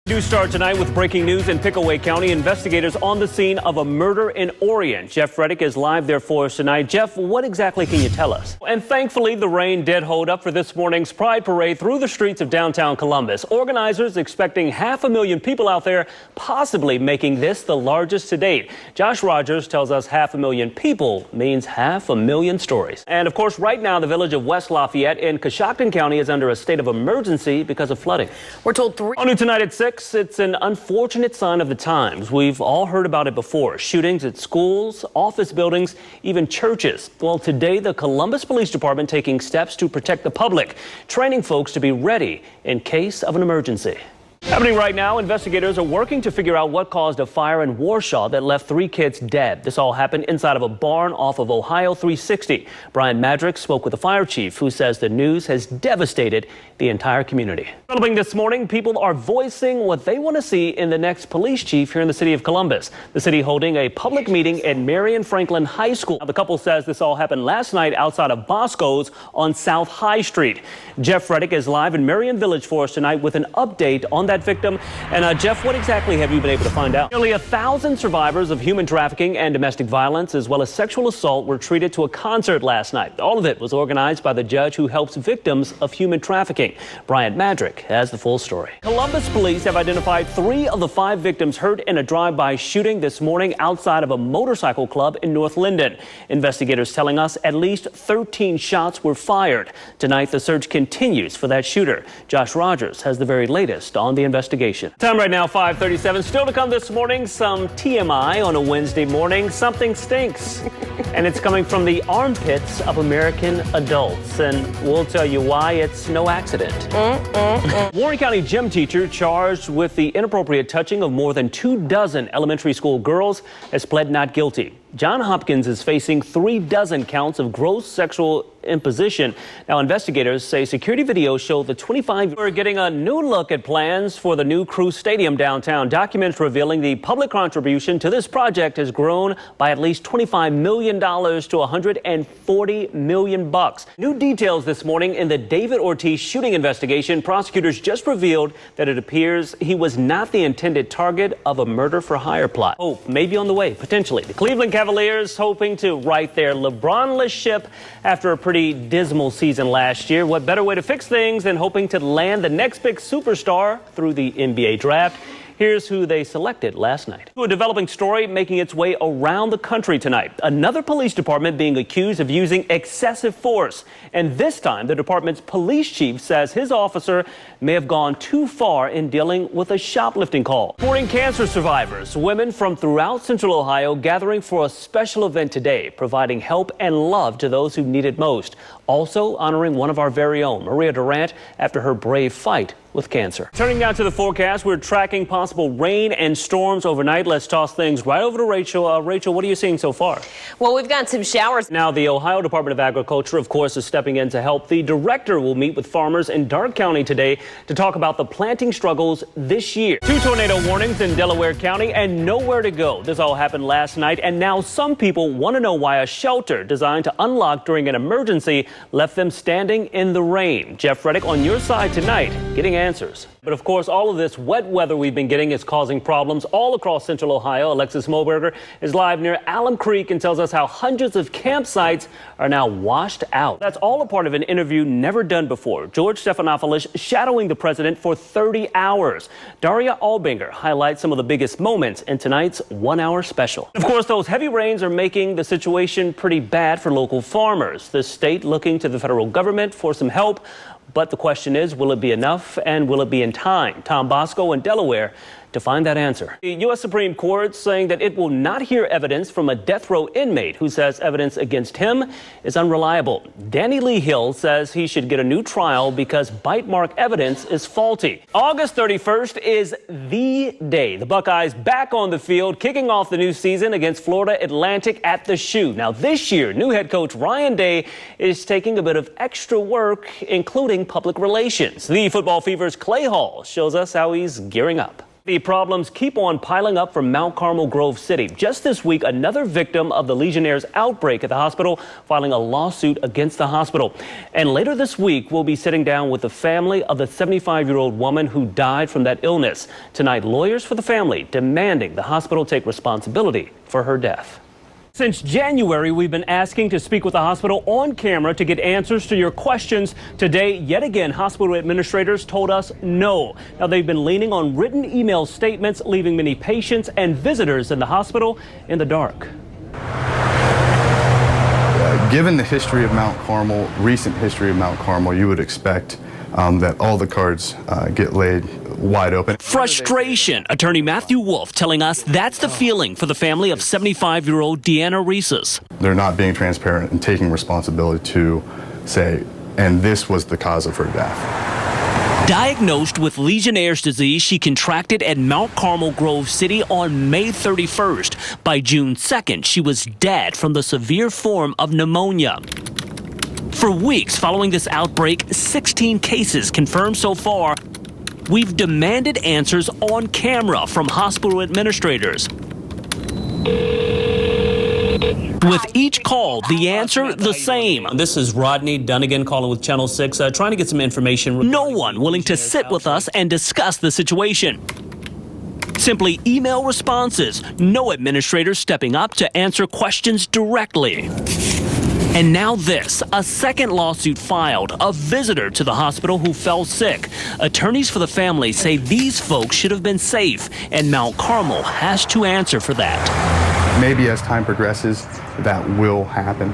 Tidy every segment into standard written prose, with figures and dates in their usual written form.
News start tonight with breaking news in Pickaway County. Investigators on the scene of a murder in Orient. Jeff Reddick is live there for us tonight. Jeff, what exactly can you tell us? And thankfully, the rain did hold up for this morning's Pride Parade through the streets of downtown Columbus. Organizers expecting 500,000 people out there, possibly making this the largest to date. Josh Rogers tells us 500,000 people means 500,000 stories. And of course, right now, the village of West Lafayette in Coshocton County is under a state of emergency because of flooding. We're told On New Tonight at 6. It's an unfortunate sign of the times. We've all heard about it before. Shootings at schools, office buildings, even churches. Well, today, the Columbus Police Department taking steps to protect the public, training folks to be ready in case of an emergency. Happening right now, investigators are working to figure out what caused a fire in Warshaw that left 3 kids dead. This all happened inside of a barn off of Ohio 360. Brian Madrick spoke with the fire chief, who says the news has devastated the entire community. Developing this morning, people are voicing what they want to see in the next police chief here in the city of Columbus. The city holding a public meeting at Marion Franklin High School. Now, the couple says this all happened last night outside of Bosco's on South High Street. Jeff Reddick is live in Marion Village for us tonight with an update on that victim. And Jeff, what exactly have you been able to find out? Nearly 1,000 survivors of human trafficking and domestic violence, as well as sexual assault, were treated to a concert last night. All of it was organized by the judge who helps victims of human trafficking. Brian Madrick has the full story. Columbus police have identified 3 of the 5 victims hurt in a drive-by shooting this morning outside of a motorcycle club in North Linden. Investigators telling us at least 13 shots were fired. Tonight, the search continues for that shooter. Josh Rogers has the very latest on the investigation. Time right now, 5:37. Still to come this morning, some TMI on a Wednesday morning. Something stinks. And it's coming from the armpits of American adults. And we'll tell you why it's no accident. Warren County gym teacher charged with the inappropriate touching of more than 24 elementary school girls has pled not guilty. John Hopkins is facing 36 counts of gross sexual imposition. Now, investigators say security video show the 25 are getting a new look at plans for the new Crew Stadium downtown. Documents revealing the public contribution to this project has grown by at least $25 million to $140 million. New details this morning in the David Ortiz shooting investigation. Prosecutors just revealed that it appears he was not the intended target of a murder for hire plot. Hope maybe on the way, potentially. The Cleveland Cavaliers hoping to right their LeBron-less ship after a pretty dismal season last year. What better way to fix things than hoping to land the next big superstar through the NBA draft? Here's who they selected last night. A developing story making its way around the country tonight. Another police department being accused of using excessive force. And this time, the department's police chief says his officer may have gone too far in dealing with a shoplifting call. Supporting cancer survivors, women from throughout Central Ohio gathering for a special event today, providing help and love to those who need it most. Also honoring one of our very own, Maria Durant, after her brave fight with cancer. Turning now to the forecast, we're tracking possible rain and storms overnight. Let's toss things right over to Rachel. Rachel, what are you seeing so far? Well, we've got some showers. Now, the Ohio Department of Agriculture, of course, is stepping in to help. The director will meet with farmers in Darke County today to talk about the planting struggles this year. 2 tornado warnings in Delaware County and nowhere to go. This all happened last night, and now some people want to know why a shelter designed to unlock during an emergency left them standing in the rain. Jeff Reddick on your side tonight, getting answers. But of course, all of this wet weather we've been getting is causing problems all across Central Ohio. Alexis Moberger is live near Alum Creek and tells us how hundreds of campsites are now washed out. That's all a part of an interview never done before. George Stephanopoulos shadowing the president for 30 hours. Daria Albinger highlights some of the biggest moments in tonight's 1-hour special. Of course, those heavy rains are making the situation pretty bad for local farmers. The state looking to the federal government for some help. But the question is, will it be enough and will it be in time? Tom Bosco in Delaware to find that answer. The U.S. Supreme Court saying that it will not hear evidence from a death row inmate who says evidence against him is unreliable. Danny Lee Hill says he should get a new trial because bite mark evidence is faulty. August 31st is the day. The Buckeyes back on the field, kicking off the new season against Florida Atlantic at the Shoe. Now this year, new head coach Ryan Day is taking a bit of extra work, including public relations. The Football Fever's Clay Hall shows us how he's gearing up. The problems keep on piling up from Mount Carmel Grove City. Just this week, another victim of the Legionnaire's outbreak at the hospital filing a lawsuit against the hospital. And later this week, we'll be sitting down with the family of the 75-year-old woman who died from that illness. Tonight, lawyers for the family demanding the hospital take responsibility for her death. Since January, we've been asking to speak with the hospital on camera to get answers to your questions. Today, yet again, hospital administrators told us no. Now, they've been leaning on written email statements, leaving many patients and visitors in the hospital in the dark. Given the history of Mount Carmel, recent history of Mount Carmel, you would expect that all the cards get laid wide open. Frustration. Attorney Matthew Wolf telling us that's the feeling for the family of 75-year-old Deanna Reeses. They're not being transparent and taking responsibility to say, and this was the cause of her death. Diagnosed with Legionnaire's disease she contracted at Mount Carmel Grove City on May 31st. By June 2nd, she was dead from the severe form of pneumonia. For weeks following this outbreak, 16 cases confirmed so far. We've demanded answers on camera from hospital administrators. With each call, the answer the same. This is Rodney Dunigan calling with Channel 6, trying to get some information. No one willing to sit with us and discuss the situation. Simply email responses. No administrators stepping up to answer questions directly. And now this, a second lawsuit filed, a visitor to the hospital who fell sick. Attorneys for the family say these folks should have been safe, and Mount Carmel has to answer for that. Maybe as time progresses, that will happen.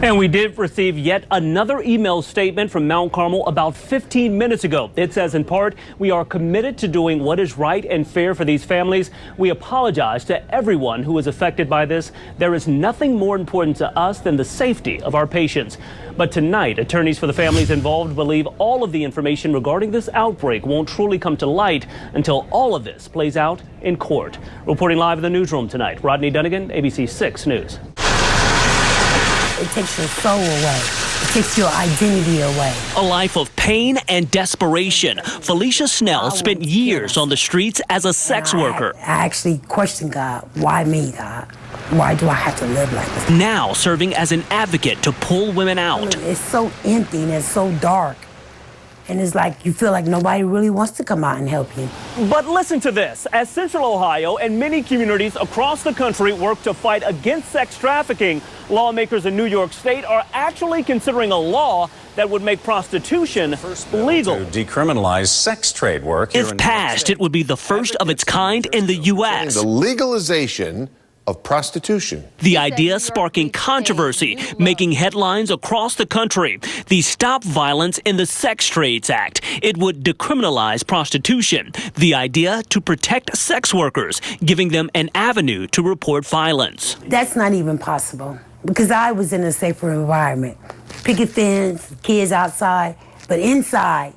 And we did receive yet another email statement from Mount Carmel about 15 minutes ago. It says, in part, we are committed to doing what is right and fair for these families. We apologize to everyone who was affected by this. There is nothing more important to us than the safety of our patients. But tonight, attorneys for the families involved believe all of the information regarding this outbreak won't truly come to light until all of this plays out in court. Reporting live in the newsroom tonight, Rodney Dunigan, ABC 6 News. It takes your soul away. It takes your identity away. A life of pain and desperation. Felicia Snell spent years on the streets as a sex worker. I actually questioned God. Why me, God? Why do I have to live like this? Now serving as an advocate to pull women out. It's so empty and it's so dark. And it's like you feel like nobody really wants to come out and help you. But listen to this. As Central Ohio and many communities across the country work to fight against sex trafficking, lawmakers in New York State are actually considering a law that would make prostitution legal. To decriminalize sex trade work. If passed, it would be the first of its kind in the U.S. The legalization of prostitution. The idea sparking controversy, making headlines across the country. The Stop Violence in the Sex Trades Act. It would decriminalize prostitution. The idea to protect sex workers, giving them an avenue to report violence. That's not even possible because I was in a safer environment. Picket fence, kids outside, but inside,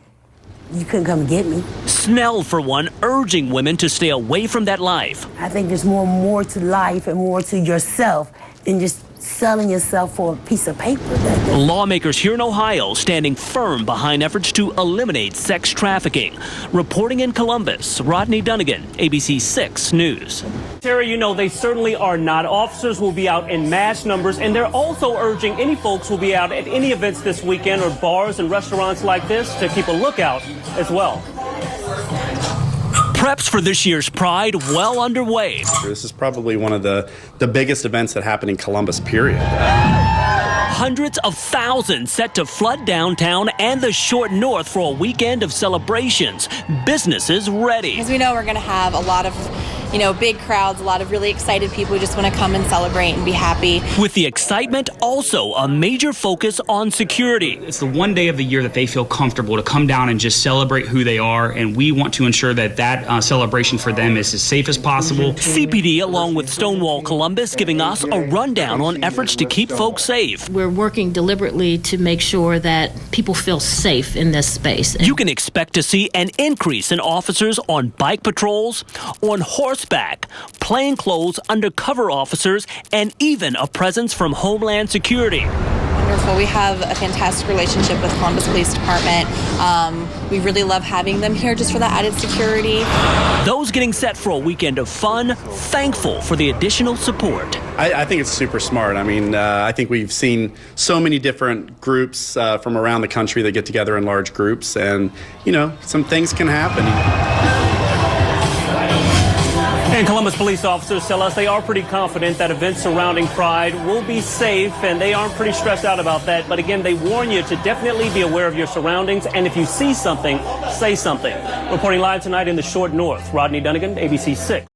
you couldn't come and get me. Snell, for one, urging women to stay away from that life. I think there's more to life and more to yourself than just selling yourself for a piece of paper. Lawmakers here in Ohio standing firm behind efforts to eliminate sex trafficking. Reporting in Columbus, Rodney Dunigan, ABC 6 News. Terry, you know, they certainly are not. Officers will be out in mass numbers, and they're also urging any folks who will be out at any events this weekend or bars and restaurants like this to keep a lookout as well. Preps for this year's Pride well underway. This is probably one of the biggest events that happen in Columbus, period. Hundreds of thousands set to flood downtown and the short north for a weekend of celebrations. Businesses ready. Because we know we're going to have a lot of, big crowds, a lot of really excited people who just want to come and celebrate and be happy. With the excitement, also a major focus on security. It's the one day of the year that they feel comfortable to come down and just celebrate who they are, and we want to ensure that celebration for them is as safe as possible. CPD, along with Stonewall Columbus, giving us a rundown on efforts to keep folks safe. We're working deliberately to make sure that people feel safe in this space. You can expect to see an increase in officers on bike patrols, on horseback, plainclothes undercover officers, and even a presence from Homeland Security. wonderful. We have a fantastic relationship with Columbus Police Department. We really love having them here just for that added security. Those getting set for a weekend of fun, thankful for the additional support. I think it's super smart. I mean, I think we've seen so many different groups from around the country that get together in large groups, and, you know, some things can happen. And Columbus police officers tell us they are pretty confident that events surrounding Pride will be safe, and they aren't pretty stressed out about that. But again, they warn you to definitely be aware of your surroundings, and if you see something, say something. Reporting live tonight in the Short North, Rodney Dunigan, ABC 6.